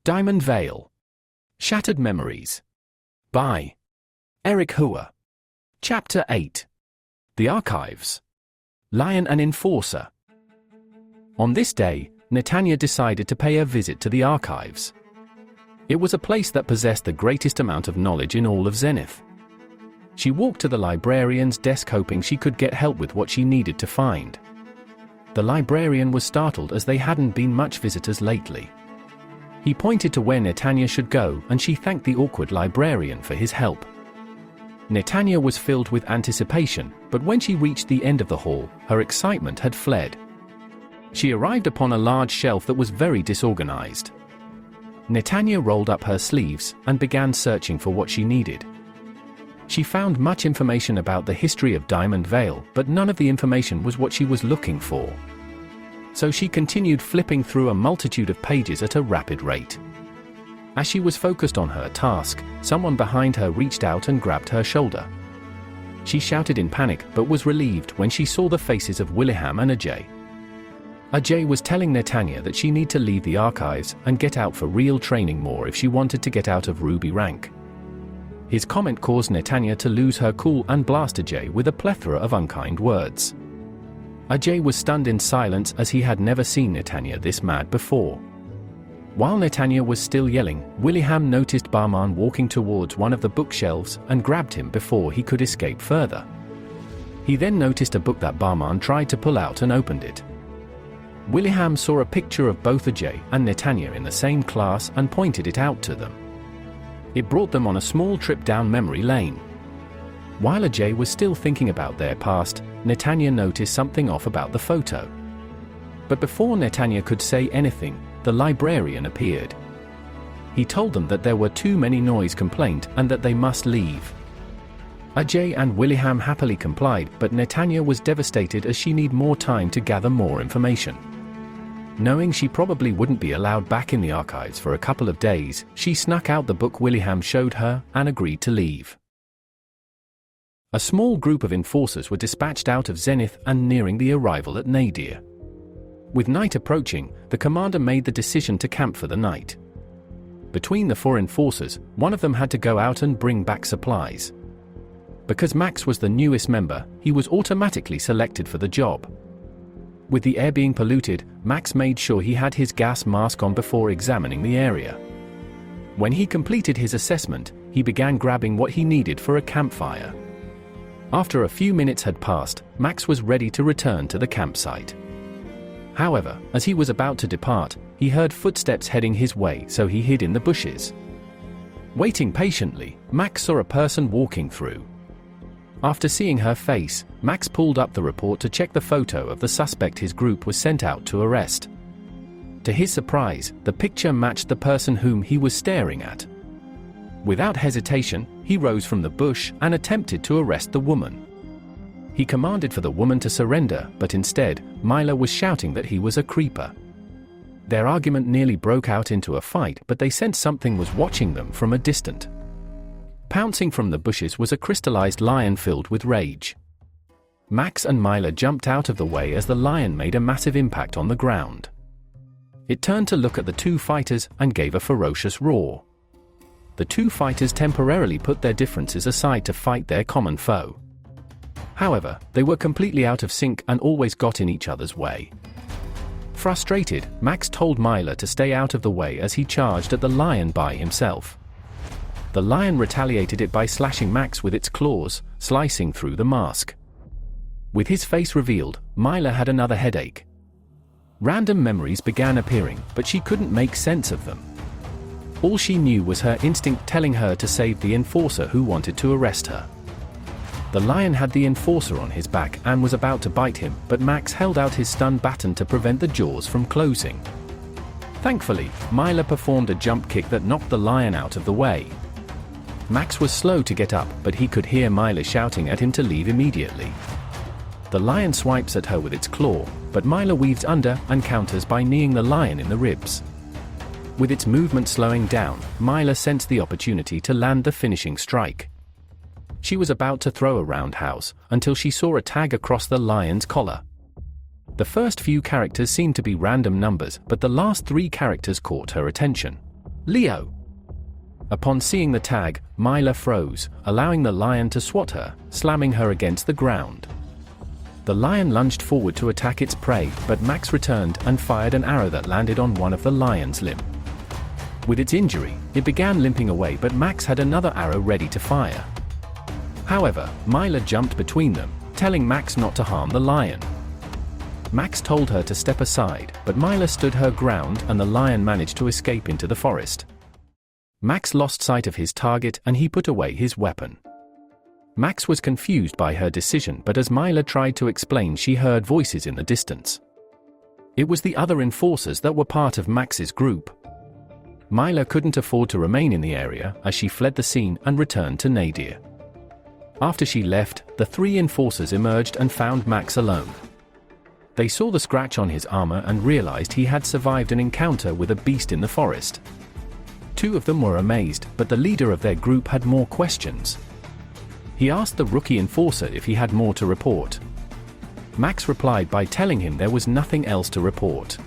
Diamond Veil. Shattered Memories. By Eric Hoover. Chapter 8. The Archives. Lion and Enforcer. On this day, Netanya decided to pay a visit to the archives. It was a place that possessed the greatest amount of knowledge in all of Zenith. She walked to the librarian's desk hoping she could get help with what she needed to find. The librarian was startled as they hadn't been much visitors lately. He pointed to where Netanya should go, and she thanked the awkward librarian for his help. Netanya was filled with anticipation, but when she reached the end of the hall, her excitement had fled. She arrived upon a large shelf that was very disorganized. Netanya rolled up her sleeves and began searching for what she needed. She found much information about the history of Diamond Veil, but none of the information was what she was looking for. So she continued flipping through a multitude of pages at a rapid rate. As she was focused on her task, someone behind her reached out and grabbed her shoulder. She shouted in panic but was relieved when she saw the faces of Willingham and Ajay. Ajay was telling Netanya that she needed to leave the archives and get out for real training more if she wanted to get out of Ruby rank. His comment caused Netanya to lose her cool and blast Ajay with a plethora of unkind words. Ajay was stunned in silence as he had never seen Netanya this mad before. While Netanya was still yelling, Willingham noticed Barman walking towards one of the bookshelves and grabbed him before he could escape further. He then noticed a book that Barman tried to pull out and opened it. Willingham saw a picture of both Ajay and Netanya in the same class and pointed it out to them. It brought them on a small trip down memory lane. While Ajay was still thinking about their past, Netanya noticed something off about the photo. But before Netanya could say anything, the librarian appeared. He told them that there were too many noise complaints and that they must leave. Ajay and Willingham happily complied, but Netanya was devastated as she needed more time to gather more information. Knowing she probably wouldn't be allowed back in the archives for a couple of days, she snuck out the book Willingham showed her and agreed to leave. A small group of enforcers were dispatched out of Zenith and nearing the arrival at Nadir. With night approaching, the commander made the decision to camp for the night. Between the 4 enforcers, one of them had to go out and bring back supplies. Because Max was the newest member, he was automatically selected for the job. With the air being polluted, Max made sure he had his gas mask on before examining the area. When he completed his assessment, he began grabbing what he needed for a campfire. After a few minutes had passed, Max was ready to return to the campsite. However, as he was about to depart, he heard footsteps heading his way, so he hid in the bushes. Waiting patiently, Max saw a person walking through. After seeing her face, Max pulled up the report to check the photo of the suspect his group was sent out to arrest. To his surprise, the picture matched the person whom he was staring at. Without hesitation, he rose from the bush and attempted to arrest the woman. He commanded for the woman to surrender, but instead, Myla was shouting that he was a creeper. Their argument nearly broke out into a fight, but they sensed something was watching them from a distance. Pouncing from the bushes was a crystallized lion filled with rage. Max and Myla jumped out of the way as the lion made a massive impact on the ground. It turned to look at the 2 fighters and gave a ferocious roar. The 2 fighters temporarily put their differences aside to fight their common foe. However, they were completely out of sync and always got in each other's way. Frustrated, Max told Myla to stay out of the way as he charged at the lion by himself. The lion retaliated it by slashing Max with its claws, slicing through the mask. With his face revealed, Myla had another headache. Random memories began appearing, but she couldn't make sense of them. All she knew was her instinct telling her to save the enforcer who wanted to arrest her. The lion had the enforcer on his back and was about to bite him, but Max held out his stun baton to prevent the jaws from closing. Thankfully, Myla performed a jump kick that knocked the lion out of the way. Max was slow to get up, but he could hear Myla shouting at him to leave immediately. The lion swipes at her with its claw, but Myla weaves under and counters by kneeing the lion in the ribs. With its movement slowing down, Myla sensed the opportunity to land the finishing strike. She was about to throw a roundhouse, until she saw a tag across the lion's collar. The first few characters seemed to be random numbers, but the last 3 characters caught her attention. Leo. Upon seeing the tag, Mila froze, allowing the lion to swat her, slamming her against the ground. The lion lunged forward to attack its prey, but Max returned and fired an arrow that landed on one of the lion's limb. With its injury, it began limping away, but Max had another arrow ready to fire. However, Mila jumped between them, telling Max not to harm the lion. Max told her to step aside, but Mila stood her ground and the lion managed to escape into the forest. Max lost sight of his target and he put away his weapon. Max was confused by her decision, but as Mila tried to explain, she heard voices in the distance. It was the other enforcers that were part of Max's group. Mila couldn't afford to remain in the area as she fled the scene and returned to Nadir. After she left, the three enforcers emerged and found Max alone. They saw the scratch on his armor and realized he had survived an encounter with a beast in the forest. Two of them were amazed, but the leader of their group had more questions. He asked the rookie enforcer if he had more to report. Max replied by telling him there was nothing else to report.